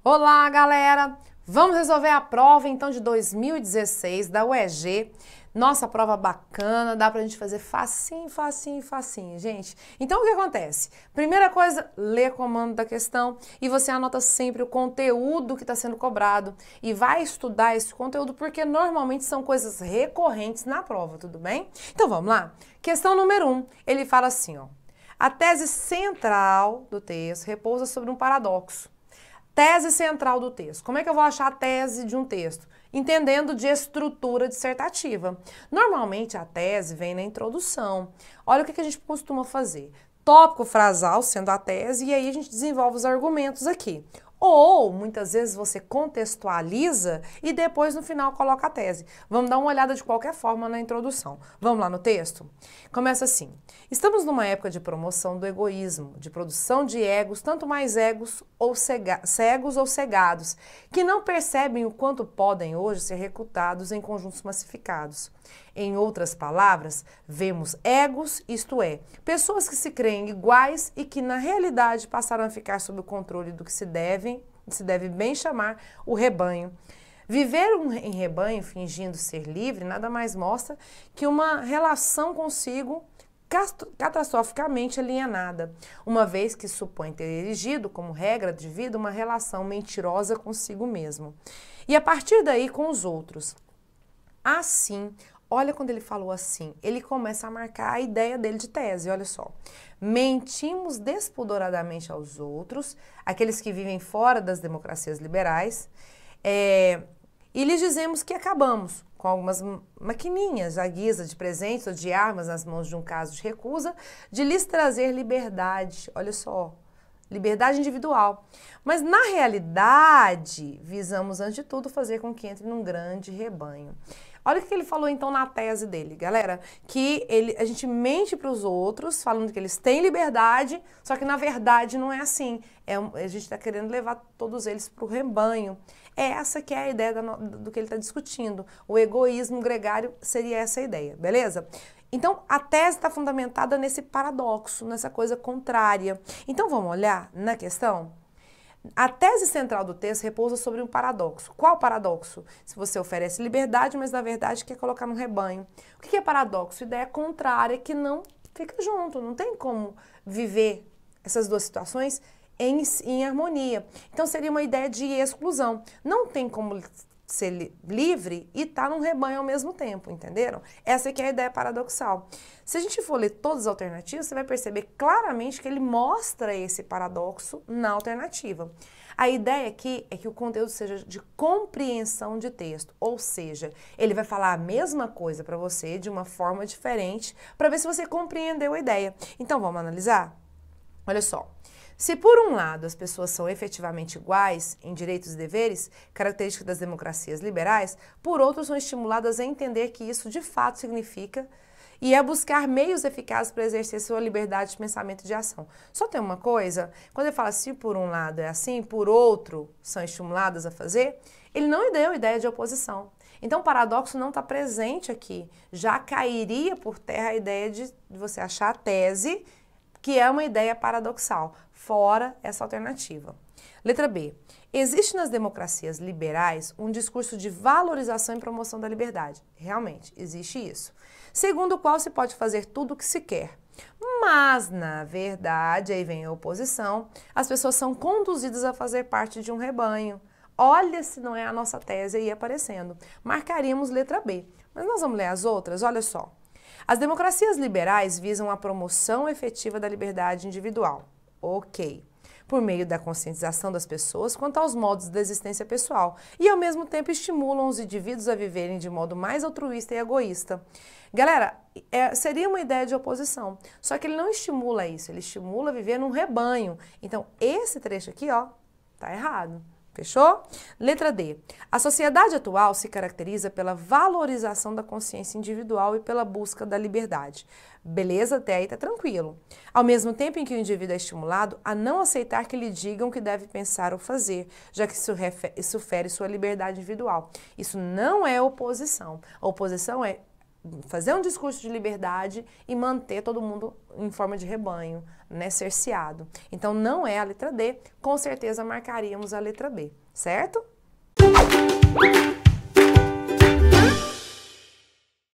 Olá, galera! Vamos resolver a prova então de 2016 da UEG. Nossa, prova bacana, dá pra gente fazer facinho, facinho, facinho, gente. Então o que acontece? Primeira coisa, lê o comando da questão e você anota sempre o conteúdo que está sendo cobrado e vai estudar esse conteúdo porque normalmente são coisas recorrentes na prova, tudo bem? Então vamos lá? Questão número 1, ele fala assim, ó. A tese central do texto repousa sobre um paradoxo. Tese central do texto. Como é que eu vou achar a tese de um texto? Entendendo de estrutura dissertativa. Normalmente a tese vem na introdução. Olha o que a gente costuma fazer. Tópico frasal sendo a tese e aí a gente desenvolve os argumentos aqui. Ou, muitas vezes, você contextualiza e depois, no final, coloca a tese. Vamos dar uma olhada de qualquer forma na introdução. Vamos lá no texto? Começa assim. Estamos numa época de promoção do egoísmo, de produção de egos, tanto mais egos ou cegos ou cegados, que não percebem o quanto podem hoje ser recrutados em conjuntos massificados. Em outras palavras, vemos egos, isto é, pessoas que se creem iguais e que na realidade passaram a ficar sob o controle do que se deve bem chamar o rebanho. Viver em rebanho fingindo ser livre nada mais mostra que uma relação consigo catastroficamente alienada, uma vez que supõe ter erigido como regra de vida uma relação mentirosa consigo mesmo. E a partir daí com os outros. Assim, olha quando ele falou assim, ele começa a marcar a ideia dele de tese, olha só. Mentimos despoderadamente aos outros, aqueles que vivem fora das democracias liberais, e lhes dizemos que acabamos com algumas maquininhas à guisa de presentes ou de armas nas mãos de um caso de recusa, de lhes trazer liberdade, olha só. Liberdade individual. Mas, na realidade, visamos, antes de tudo, fazer com que entre num grande rebanho. Olha o que ele falou, então, na tese dele, galera. Que a gente mente para os outros, falando que eles têm liberdade, só que, na verdade, não é assim. A gente está querendo levar todos eles para o rebanho. É essa que é a ideia do que ele está discutindo. O egoísmo gregário seria essa a ideia, beleza? Então, a tese está fundamentada nesse paradoxo, nessa coisa contrária. Então, vamos olhar na questão? A tese central do texto repousa sobre um paradoxo. Qual paradoxo? Se você oferece liberdade, mas na verdade quer colocar no rebanho. O que é paradoxo? Ideia contrária que não fica junto, não tem como viver essas duas situações em harmonia. Então, seria uma ideia de exclusão. Não tem como ser livre e estar num rebanho ao mesmo tempo, entenderam? Essa aqui é a ideia paradoxal. Se a gente for ler todas as alternativas, você vai perceber claramente que ele mostra esse paradoxo na alternativa. A ideia aqui é que o conteúdo seja de compreensão de texto, ou seja, ele vai falar a mesma coisa para você de uma forma diferente para ver se você compreendeu a ideia. Então, vamos analisar? Olha só. Se por um lado as pessoas são efetivamente iguais em direitos e deveres, característica das democracias liberais, por outro são estimuladas a entender que isso de fato significa e a buscar meios eficazes para exercer sua liberdade de pensamento e de ação. Só tem uma coisa, quando ele fala se por um lado é assim, por outro são estimuladas a fazer, ele não deu ideia de oposição. Então o paradoxo não está presente aqui, já cairia por terra a ideia de você achar a tese que é uma ideia paradoxal, fora essa alternativa. Letra B. Existe nas democracias liberais um discurso de valorização e promoção da liberdade. Realmente, existe isso. Segundo o qual se pode fazer tudo o que se quer. Mas, na verdade, aí vem a oposição, as pessoas são conduzidas a fazer parte de um rebanho. Olha se não é a nossa tese aí aparecendo. Marcaríamos letra B. Mas nós vamos ler as outras? Olha só. As democracias liberais visam a promoção efetiva da liberdade individual. Ok. Por meio da conscientização das pessoas quanto aos modos da existência pessoal e, ao mesmo tempo, estimulam os indivíduos a viverem de modo mais altruísta e egoísta. Galera, seria uma ideia de oposição, só que ele não estimula isso, ele estimula a viver num rebanho. Então, esse trecho aqui, ó, tá errado. Fechou? Letra D. A sociedade atual se caracteriza pela valorização da consciência individual e pela busca da liberdade. Beleza? Até aí tá tranquilo. Ao mesmo tempo em que o indivíduo é estimulado a não aceitar que lhe digam o que deve pensar ou fazer, já que isso fere sua liberdade individual. Isso não é oposição. A oposição é fazer um discurso de liberdade e manter todo mundo em forma de rebanho, né, cerceado. Então não é a letra D, com certeza marcaríamos a letra B, certo?